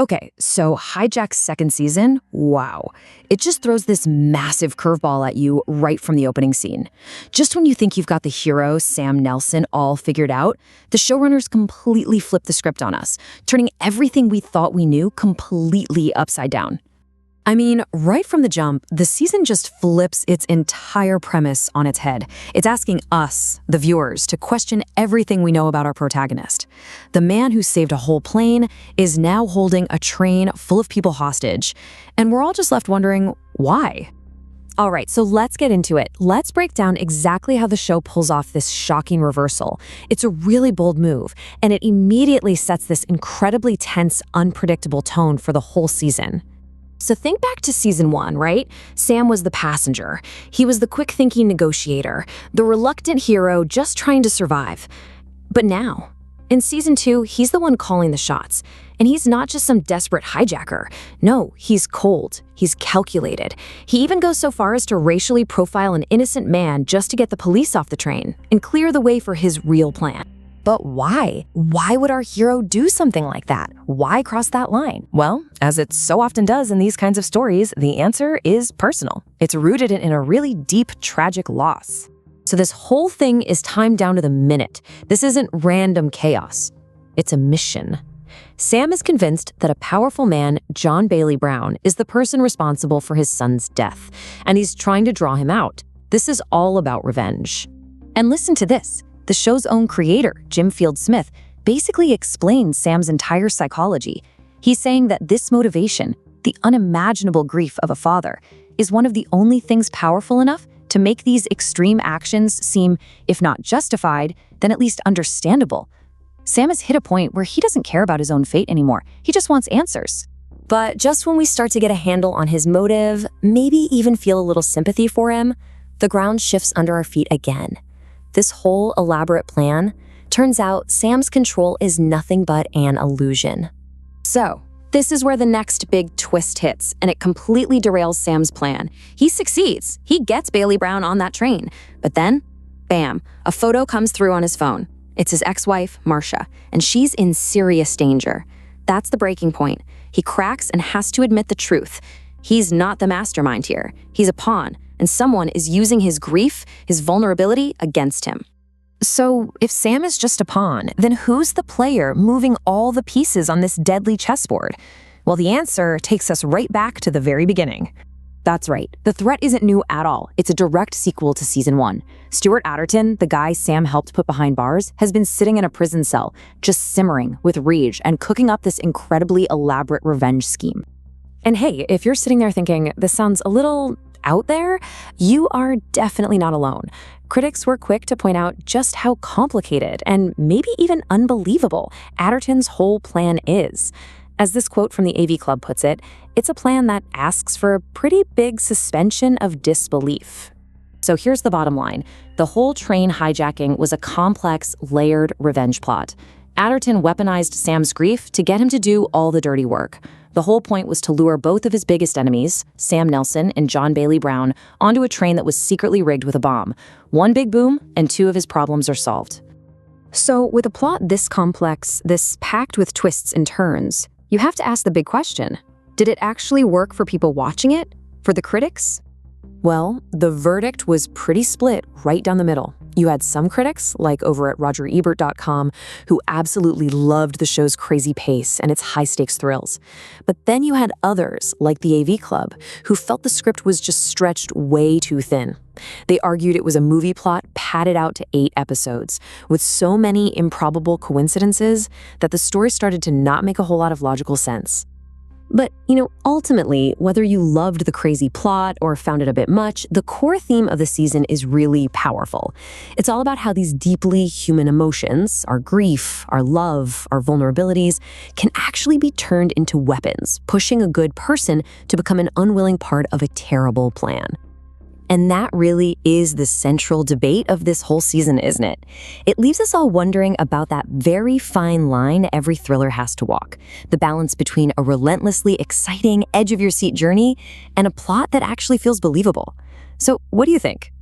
Okay, so Hijack's second season, wow. It just throws this massive curveball at you right from the opening scene. Just when you think you've got the hero, Sam Nelson, all figured out, the showrunners completely flip the script on us, turning everything we thought we knew completely upside down. I mean, right from the jump, the season just flips its entire premise on its head. It's asking us, the viewers, to question everything we know about our protagonist. The man who saved a whole plane is now holding a train full of people hostage, and we're all just left wondering, why? All right, so let's get into it. Let's break down exactly how the show pulls off this shocking reversal. It's a really bold move, and it immediately sets this incredibly tense, unpredictable tone for the whole season. So think back to season 1, right? Sam was the passenger. He was the quick-thinking negotiator, the reluctant hero just trying to survive. But now, in season 2, he's the one calling the shots. And he's not just some desperate hijacker. No, he's cold. He's calculated. He even goes so far as to racially profile an innocent man just to get the police off the train and clear the way for his real plan. But why? Why would our hero do something like that? Why cross that line? Well, as it so often does in these kinds of stories, the answer is personal. It's rooted in a really deep, tragic loss. So this whole thing is timed down to the minute. This isn't random chaos. It's a mission. Sam is convinced that a powerful man, John Bailey Brown, is the person responsible for his son's death, and he's trying to draw him out. This is all about revenge. And listen to this. The show's own creator, Jim Field Smith, basically explains Sam's entire psychology. He's saying that this motivation, the unimaginable grief of a father, is one of the only things powerful enough to make these extreme actions seem, if not justified, then at least understandable. Sam has hit a point where he doesn't care about his own fate anymore. He just wants answers. But just when we start to get a handle on his motive, maybe even feel a little sympathy for him, the ground shifts under our feet again. This whole elaborate plan, turns out Sam's control is nothing but an illusion. So, this is where the next big twist hits, and it completely derails Sam's plan. He succeeds. He gets Bailey Brown on that train. But then, bam, a photo comes through on his phone. It's his ex-wife, Marsha, and she's in serious danger. That's the breaking point. He cracks and has to admit the truth. He's not the mastermind here. He's a pawn, and someone is using his grief, his vulnerability against him. So, if Sam is just a pawn, then who's the player moving all the pieces on this deadly chessboard? Well, the answer takes us right back to the very beginning. That's right. The threat isn't new at all. It's a direct sequel to season 1. Stuart Atterton, the guy Sam helped put behind bars, has been sitting in a prison cell, just simmering with rage and cooking up this incredibly elaborate revenge scheme. And hey, if you're sitting there thinking, this sounds a little out there, you are definitely not alone. Critics were quick to point out just how complicated and maybe even unbelievable Atterton's whole plan is. As this quote from the AV Club puts it, it's a plan that asks for a pretty big suspension of disbelief. So here's the bottom line. The whole train hijacking was a complex, layered revenge plot. Atterton weaponized Sam's grief to get him to do all the dirty work. The whole point was to lure both of his biggest enemies, Sam Nelson and John Bailey Brown, onto a train that was secretly rigged with a bomb. One big boom, and 2 of his problems are solved. So with a plot this complex, this packed with twists and turns, you have to ask the big question. Did it actually work for people watching it? For the critics? Well, the verdict was pretty split right down the middle. You had some critics, like over at RogerEbert.com, who absolutely loved the show's crazy pace and its high-stakes thrills. But then you had others, like the AV Club, who felt the script was just stretched way too thin. They argued it was a movie plot padded out to 8 episodes, with so many improbable coincidences that the story started to not make a whole lot of logical sense. But, ultimately, whether you loved the crazy plot or found it a bit much, the core theme of the season is really powerful. It's all about how these deeply human emotions, our grief, our love, our vulnerabilities, can actually be turned into weapons, pushing a good person to become an unwilling part of a terrible plan. And that really is the central debate of this whole season, isn't it? It leaves us all wondering about that very fine line every thriller has to walk, the balance between a relentlessly exciting, edge-of-your-seat journey and a plot that actually feels believable. So what do you think?